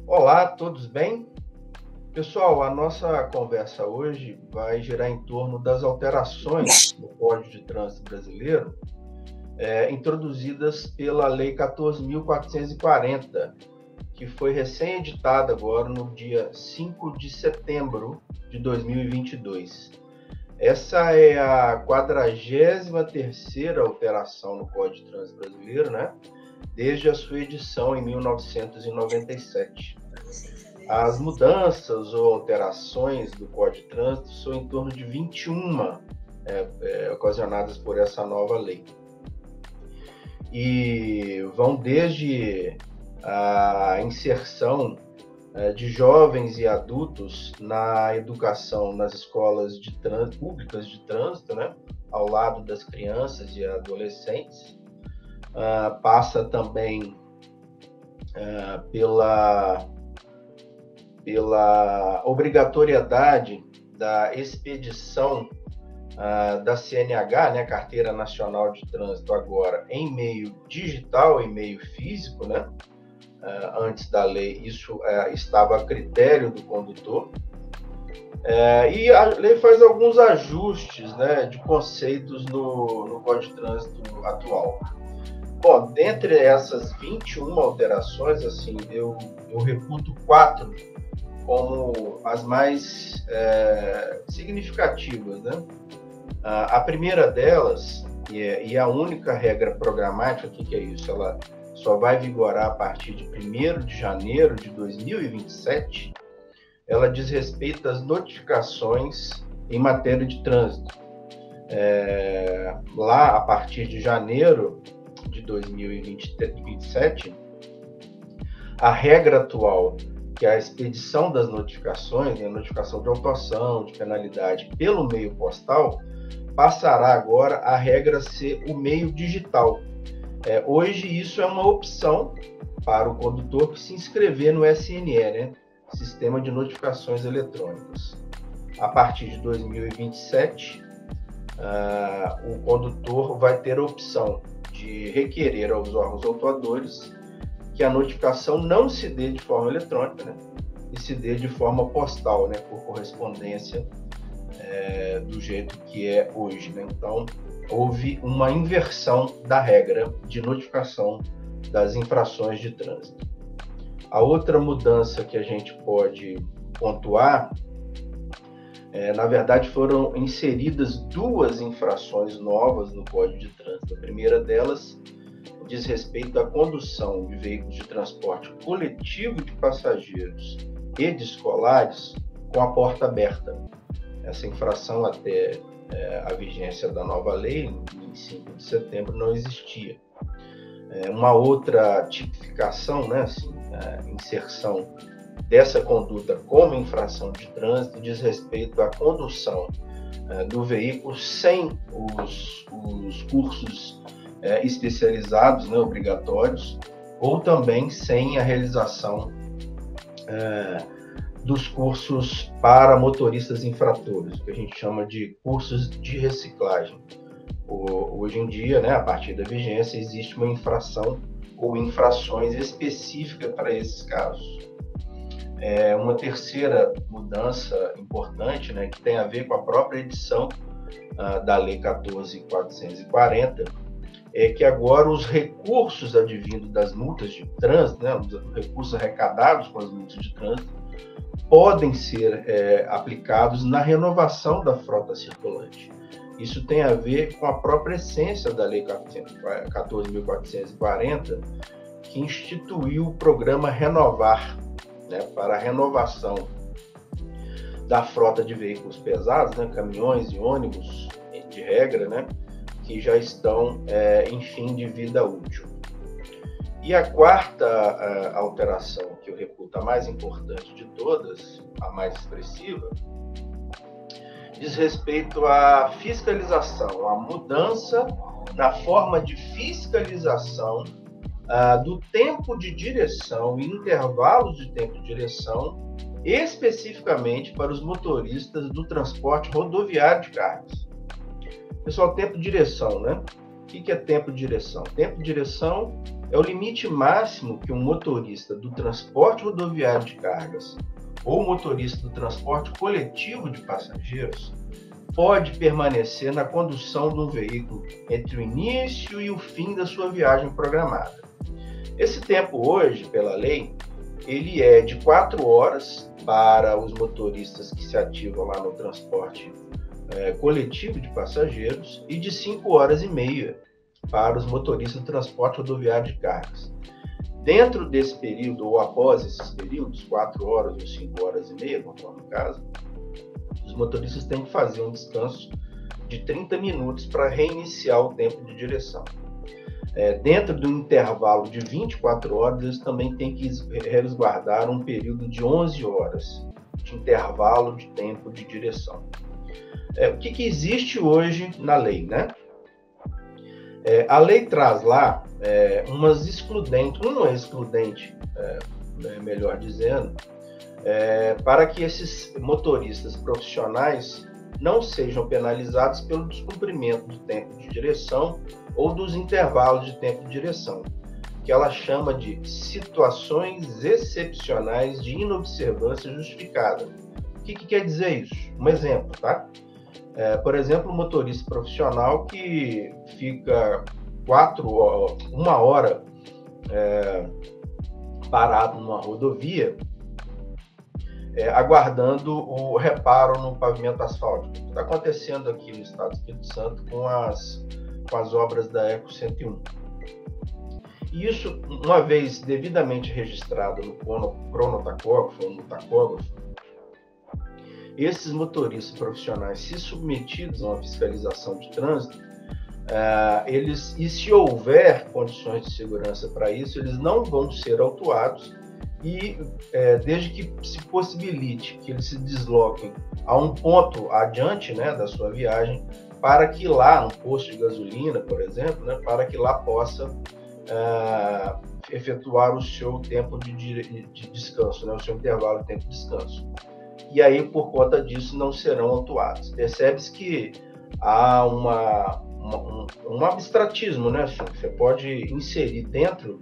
Olá, todos bem? Pessoal, a nossa conversa hoje vai girar em torno das alterações no Código de Trânsito Brasileiro, introduzidas pela Lei 14.440, que foi recém-editada agora no dia 5 de setembro de 2022. Essa é a 43ª alteração no Código de Trânsito Brasileiro, né? Desde a sua edição em 1997. As mudanças ou alterações do Código de Trânsito são em torno de 21 ocasionadas por essa nova lei. E vão desde a inserção de jovens e adultos na educação nas escolas de trânsito, públicas de trânsito, né, ao lado das crianças e adolescentes. Passa também pela obrigatoriedade da expedição da CNH, né, Carteira Nacional de Trânsito, agora em meio digital, em meio físico, né? Antes da lei, isso estava a critério do condutor. E a lei faz alguns ajustes, né, de conceitos no Código de Trânsito atual. Bom, dentre essas 21 alterações, assim, eu reputo 4 como as mais significativas, né? A primeira delas, e a única regra programática, o que é isso? Ela só vai vigorar a partir de 1º de janeiro de 2027, ela diz respeito às notificações em matéria de trânsito. Lá, a partir de janeiro de 2027, a regra atual, que é a expedição das notificações, a notificação de autuação, de penalidade pelo meio postal, passará agora a regra ser o meio digital. Hoje isso é uma opção para o condutor que se inscrever no SNE, né? Sistema de Notificações Eletrônicas. A partir de 2027, o condutor vai ter a opção de requerer aos órgãos autuadores que a notificação não se dê de forma eletrônica, né, e se dê de forma postal, né, por correspondência, do jeito que é hoje, né? Então, houve uma inversão da regra de notificação das infrações de trânsito. A outra mudança que a gente pode pontuar, na verdade, foram inseridas 2 infrações novas no Código de Trânsito. A primeira delas diz respeito à condução de veículos de transporte coletivo de passageiros e de escolares com a porta aberta. Essa infração, até a vigência da nova lei, em 5 de setembro, não existia. Uma outra tipificação, né, assim, inserção dessa conduta como infração de trânsito diz respeito à condução do veículo sem os cursos especializados, né, obrigatórios, ou também sem a realização dos cursos para motoristas infratores, que a gente chama de cursos de reciclagem. Hoje em dia, né, a partir da vigência, existe uma infração ou infrações específicas para esses casos. Uma terceira mudança importante, né, que tem a ver com a própria edição da Lei 14.440, é que agora os recursos advindos das multas de trânsito, né, os recursos arrecadados com as multas de trânsito, podem ser aplicados na renovação da frota circulante. Isso tem a ver com a própria essência da Lei 14.440, que instituiu o programa Renovar, né, para a renovação da frota de veículos pesados, né, caminhões e ônibus, de regra, né, que já estão em fim de vida útil. E a quarta alteração, que eu reputo a mais importante de todas, a mais expressiva, diz respeito à fiscalização, à mudança na forma de fiscalização do tempo de direção e intervalos de tempo de direção, especificamente para os motoristas do transporte rodoviário de cargas. Pessoal, tempo de direção, né? O que é tempo de direção? Tempo de direção é o limite máximo que um motorista do transporte rodoviário de cargas ou motorista do transporte coletivo de passageiros pode permanecer na condução de um veículo entre o início e o fim da sua viagem programada. Esse tempo hoje, pela lei, ele é de 4 horas para os motoristas que se ativam lá no transporte coletivo de passageiros e de 5 horas e meia para os motoristas do transporte rodoviário de cargas. Dentro desse período, ou após esses períodos, 4 horas ou 5 horas e meia, conforme o caso, os motoristas têm que fazer um descanso de 30 minutos para reiniciar o tempo de direção. Dentro do intervalo de 24 horas, eles também têm que resguardar um período de 11 horas de intervalo de tempo de direção. O que existe hoje na lei, né? A lei traz lá uma excludente, melhor dizendo, para que esses motoristas profissionais não sejam penalizados pelo descumprimento do tempo de direção ou dos intervalos de tempo de direção, que ela chama de situações excepcionais de inobservância justificada. O que quer dizer isso? Um exemplo, tá? Por exemplo, um motorista profissional que fica 1 hora parado numa rodovia, aguardando o reparo no pavimento asfáltico. Está acontecendo aqui no estado do Espírito Santo com as obras da Eco 101. E isso, uma vez devidamente registrado no cronotacógrafo ou no tacógrafo, esses motoristas profissionais, se submetidos a uma fiscalização de trânsito, e se houver condições de segurança para isso, eles não vão ser autuados e desde que se possibilite que eles se desloquem a um ponto adiante, né, da sua viagem, para que lá, um posto de gasolina, por exemplo, né, para que lá possa efetuar o seu tempo de descanso, né, o seu intervalo de tempo de descanso. E aí, por conta disso, não serão autuados. Percebe-se que há um abstratismo, né? Você pode inserir dentro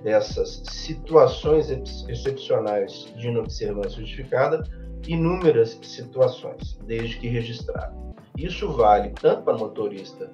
dessas situações excepcionais de inobservância justificada inúmeras situações, desde que registrado. Isso vale tanto para motorista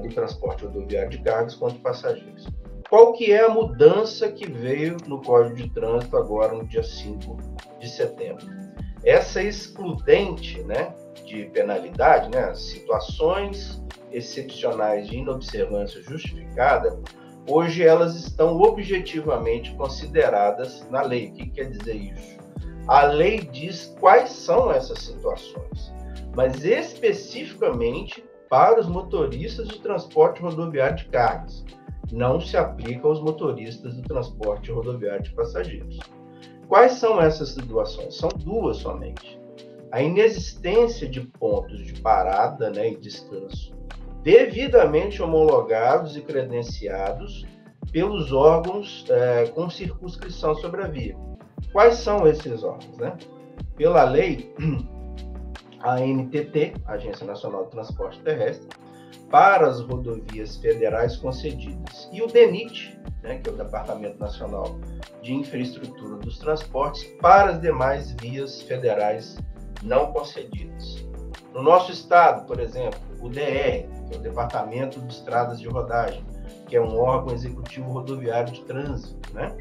do transporte rodoviário de cargas quanto passageiros. Qual que é a mudança que veio no Código de Trânsito agora no dia 5 de setembro? Essa excludente, né, de penalidade, né, situações excepcionais de inobservância justificada, hoje elas estão objetivamente consideradas na lei. O que quer dizer isso? A lei diz quais são essas situações, mas especificamente para os motoristas de transporte rodoviário de cargas. Não se aplica aos motoristas do transporte rodoviário de passageiros. Quais são essas situações? São duas somente. A inexistência de pontos de parada, né, e descanso devidamente homologados e credenciados pelos órgãos com circunscrição sobre a via. Quais são esses órgãos, né? Pela lei, a ANTT, Agência Nacional de Transporte Terrestre, para as rodovias federais concedidas, e o DENIT, né, que é o Departamento Nacional de Infraestrutura dos Transportes, para as demais vias federais não concedidas. No nosso estado, por exemplo, o DR, que é o Departamento de Estradas de Rodagem, que é um órgão executivo rodoviário de trânsito, né?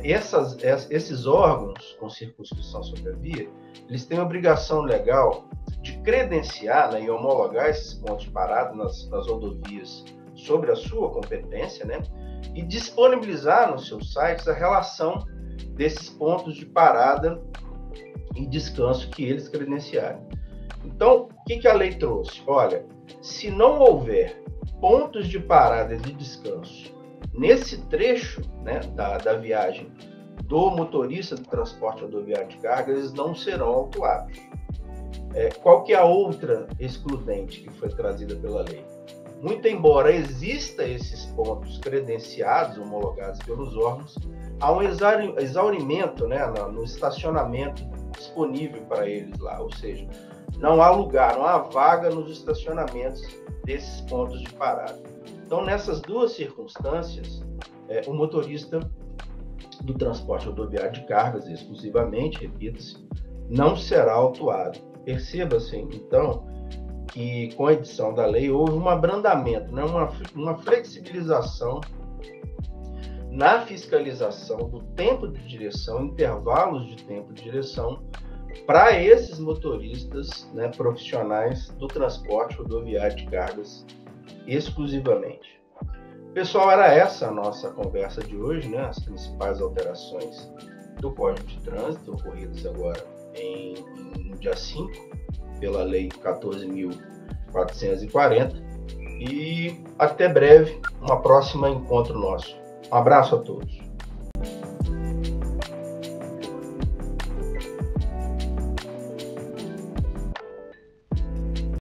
Esses órgãos com circunscrição sobre a via, eles têm a obrigação legal de credenciar, né, e homologar esses pontos de parada nas rodovias sobre a sua competência, né, e disponibilizar nos seus sites a relação desses pontos de parada e descanso que eles credenciarem. Então, o que a lei trouxe? Olha, se não houver pontos de parada e de descanso nesse trecho, né, da viagem do motorista do transporte rodoviário de carga, eles não serão autuados. Qual que é a outra excludente que foi trazida pela lei? Muito embora exista esses pontos credenciados, homologados pelos órgãos, há um exaurimento, né, no estacionamento disponível para eles lá, ou seja, não há lugar, não há vaga nos estacionamentos desses pontos de parada. Então, nessas duas circunstâncias, o motorista do transporte rodoviário de cargas, exclusivamente, repita-se, não será autuado. Perceba-se, então, que com a edição da lei houve um abrandamento, né? uma flexibilização na fiscalização do tempo de direção, intervalos de tempo de direção, para esses motoristas, né, profissionais do transporte rodoviário de cargas exclusivamente. Pessoal, era essa a nossa conversa de hoje, né? As principais alterações do Código de Trânsito, ocorridas agora no dia 5, pela Lei 14.440. E até breve, uma próxima encontro nosso. Um abraço a todos.